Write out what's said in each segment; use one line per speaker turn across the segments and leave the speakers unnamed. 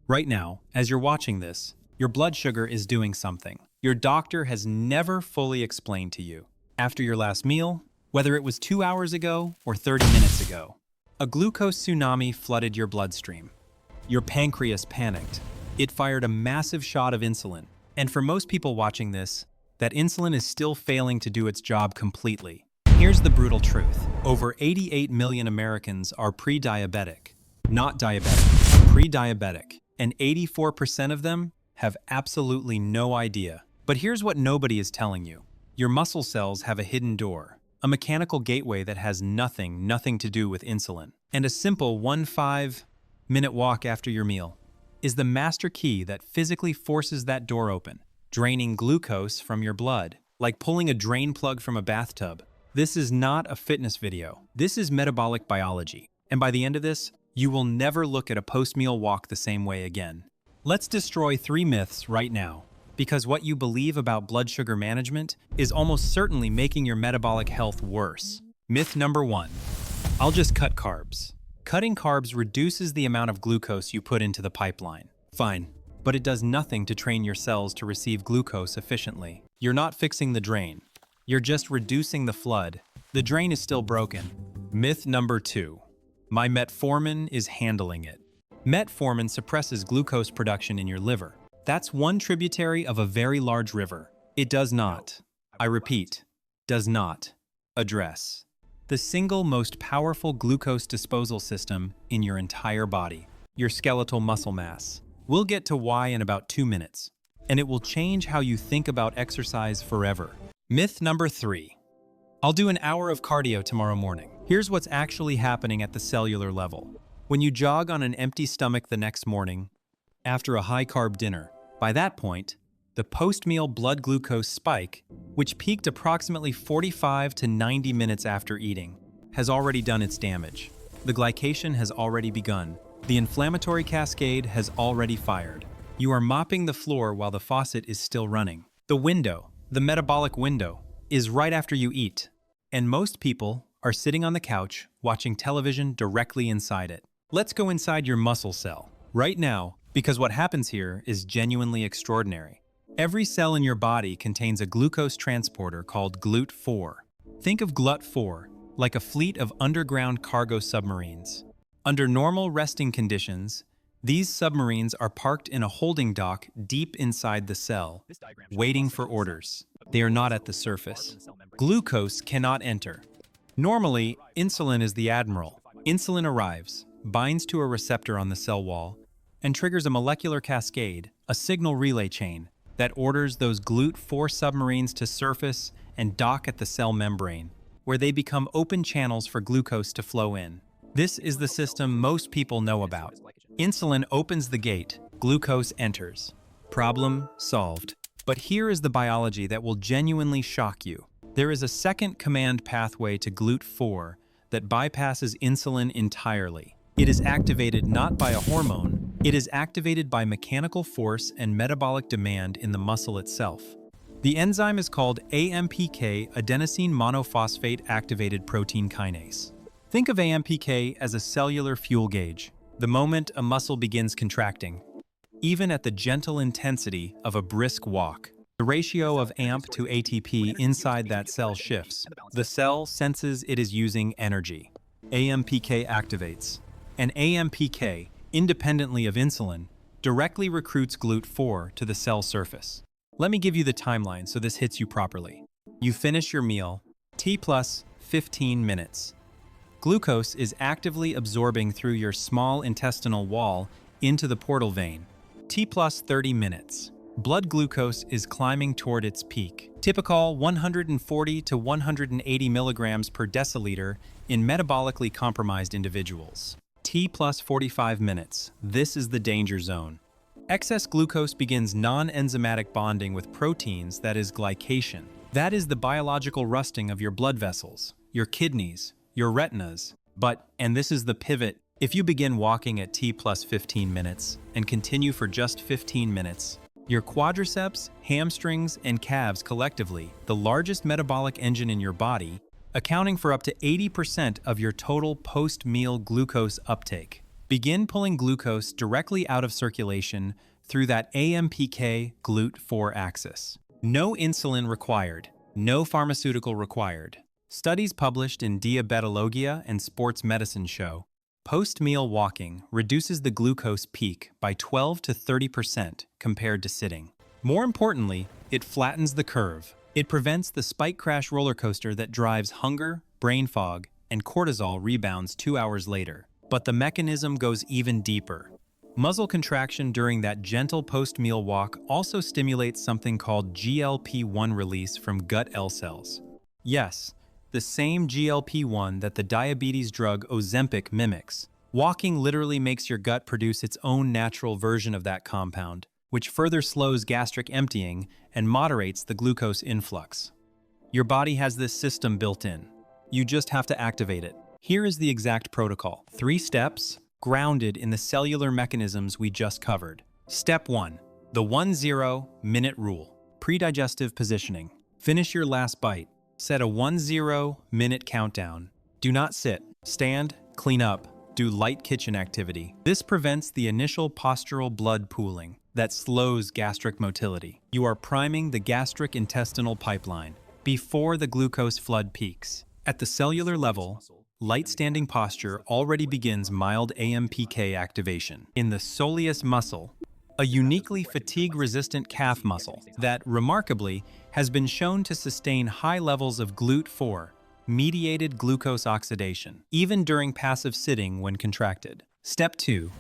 Right now, as you're watching this, your blood sugar is doing something your doctor has never fully explained to you. After your last meal, whether it was 2 hours ago or 30 minutes ago, a glucose tsunami flooded your bloodstream. Your pancreas panicked. It fired a massive shot of insulin. And for most people watching this, that insulin is still failing to do its job completely. Here's the brutal truth. Over 88 million Americans are pre-diabetic. Not diabetic, pre-diabetic. And 84% of them have absolutely no idea. But here's what nobody is telling you. Your muscle cells have a hidden door, a mechanical gateway that has nothing to do with insulin. And a simple 1-5-minute walk after your meal is the master key that physically forces that door open, draining glucose from your blood, like pulling a drain plug from a bathtub. This is not a fitness video. This is metabolic biology. And by the end of this, you will never look at a post-meal walk the same way again. Let's destroy 3 myths right now, because what you believe about blood sugar management is almost certainly making your metabolic health worse. Myth number 1, I'll just cut carbs. Cutting carbs reduces the amount of glucose you put into the pipeline. Fine, but it does nothing to train your cells to receive glucose efficiently. You're not fixing the drain. You're just reducing the flood. The drain is still broken. Myth number 2, my metformin is handling it. Metformin suppresses glucose production in your liver. That's one tributary of a very large river. It does not, I repeat, does not address the single most powerful glucose disposal system in your entire body, your skeletal muscle mass. We'll get to why in about 2 minutes, and it will change how you think about exercise forever. Myth number 3, I'll do an hour of cardio tomorrow morning. Here's what's actually happening at the cellular level. When you jog on an empty stomach the next morning, after a high-carb dinner, by that point, the post-meal blood glucose spike, which peaked approximately 45 to 90 minutes after eating, has already done its damage. The glycation has already begun. The inflammatory cascade has already fired. You are mopping the floor while the faucet is still running. The window, the metabolic window, is right after you eat, and most people are sitting on the couch watching television directly inside it. Let's go inside your muscle cell right now, because what happens here is genuinely extraordinary. Every cell in your body contains a glucose transporter called GLUT4. Think of GLUT4 like a fleet of underground cargo submarines. Under normal resting conditions, these submarines are parked in a holding dock deep inside the cell, waiting for orders. They are not at the surface. Glucose cannot enter. Normally, insulin is the admiral. Insulin arrives, binds to a receptor on the cell wall, and triggers a molecular cascade, a signal relay chain, that orders those GLUT4 submarines to surface and dock at the cell membrane, where they become open channels for glucose to flow in. This is the system most people know about. Insulin opens the gate, glucose enters. Problem solved. But here is the biology that will genuinely shock you. There is a second command pathway to GLUT4 that bypasses insulin entirely. It is activated not by a hormone, it is activated by mechanical force and metabolic demand in the muscle itself. The enzyme is called AMPK, adenosine monophosphate activated protein kinase. Think of AMPK as a cellular fuel gauge. The moment a muscle begins contracting, even at the gentle intensity of a brisk walk, the ratio of AMP to ATP inside that cell shifts. The cell senses it is using energy. AMPK activates. And AMPK, independently of insulin, directly recruits GLUT4 to the cell surface. Let me give you the timeline so this hits you properly. You finish your meal, T plus 15 minutes. Glucose is actively absorbing through your small intestinal wall into the portal vein, T plus 30 minutes. Blood glucose is climbing toward its peak. Typical 140 to 180 milligrams per deciliter in metabolically compromised individuals. T plus 45 minutes. This is the danger zone. Excess glucose begins non-enzymatic bonding with proteins, that is glycation. That is the biological rusting of your blood vessels, your kidneys, your retinas. But, and this is the pivot, if you begin walking at T plus 15 minutes and continue for just 15 minutes, your quadriceps, hamstrings, and calves collectively, the largest metabolic engine in your body, accounting for up to 80% of your total post-meal glucose uptake, Begin pulling glucose directly out of circulation through that AMPK GLUT4 axis. No insulin required, no pharmaceutical required. Studies published in Diabetologia and Sports Medicine show post-meal walking reduces the glucose peak by 12 to 30% compared to sitting. More importantly, it flattens the curve. It prevents the spike crash roller coaster that drives hunger, brain fog, and cortisol rebounds 2 hours later. But the mechanism goes even deeper. Muscle contraction during that gentle post-meal walk also stimulates something called GLP-1 release from gut L cells. Yes, the same GLP-1 that the diabetes drug Ozempic mimics. Walking literally makes your gut produce its own natural version of that compound, which further slows gastric emptying and moderates the glucose influx. Your body has this system built in. You just have to activate it. Here is the exact protocol. 3 steps, grounded in the cellular mechanisms we just covered. Step 1. The 10-minute rule. Predigestive positioning. Finish your last bite. Set a 10-minute countdown. Do not sit. Stand, clean up, do light kitchen activity. This prevents the initial postural blood pooling that slows gastric motility. You are priming the gastric intestinal pipeline before the glucose flood peaks. At the cellular level, light standing posture already begins mild AMPK activation. In the soleus muscle, a uniquely fatigue-resistant calf muscle that, remarkably, has been shown to sustain high levels of GLUT4, mediated glucose oxidation, even during passive sitting when contracted. Step 2.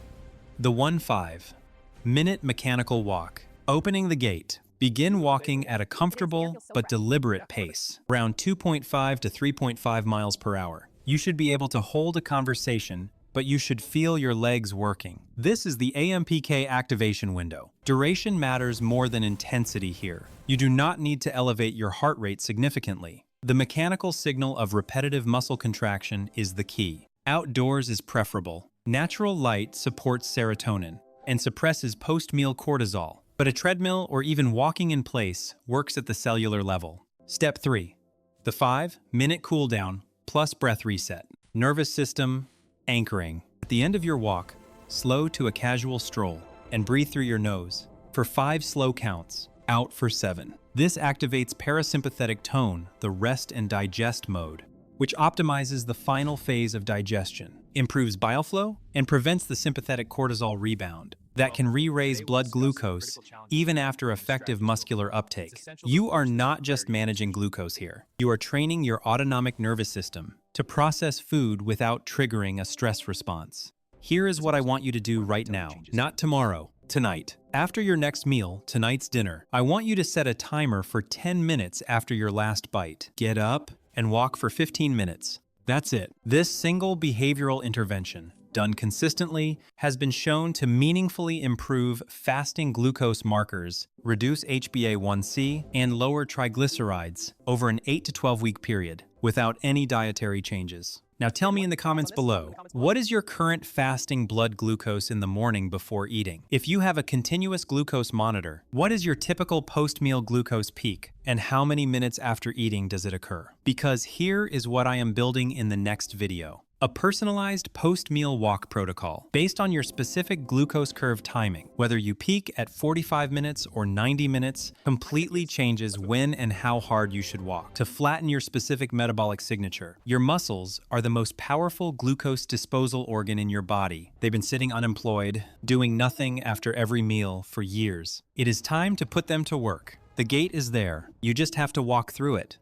The 15-minute mechanical walk. Opening the gate. Begin walking at a comfortable but deliberate pace, around 2.5 to 3.5 miles per hour. You should be able to hold a conversation, but you should feel your legs working. This is the AMPK activation window. Duration matters more than intensity here. You do not need to elevate your heart rate significantly. The mechanical signal of repetitive muscle contraction is the key. Outdoors is preferable. Natural light supports serotonin and suppresses post-meal cortisol, but a treadmill or even walking in place works at the cellular level. Step 3. The 5-minute cool down plus breath reset. Nervous system anchoring. At the end of your walk, slow to a casual stroll and breathe through your nose for 5 slow counts, out for 7. This activates parasympathetic tone, the rest and digest mode, which optimizes the final phase of digestion, improves bile flow, and prevents the sympathetic cortisol rebound that can re-raise blood glucose even after effective muscular uptake. You are not just managing glucose here. You are training your autonomic nervous system to process food without triggering a stress response. Here is what I want you to do right now, not tomorrow, tonight. After your next meal, tonight's dinner, I want you to set a timer for 10 minutes after your last bite. Get up and walk for 15 minutes. That's it. This single behavioral intervention, done consistently, has been shown to meaningfully improve fasting glucose markers, reduce HbA1c, and lower triglycerides over an 8 to 12 week period without any dietary changes. Now tell me in the comments below, what is your current fasting blood glucose in the morning before eating? If you have a continuous glucose monitor, what is your typical post-meal glucose peak? And how many minutes after eating does it occur? Because here is what I am building in the next video. A personalized post-meal walk protocol based on your specific glucose curve timing. Whether you peak at 45 minutes or 90 minutes completely changes when and how hard you should walk to flatten your specific metabolic signature. Your muscles are the most powerful glucose disposal organ in your body. They've been sitting unemployed, doing nothing after every meal for years. It is time to put them to work. The gate is there. You just have to walk through it.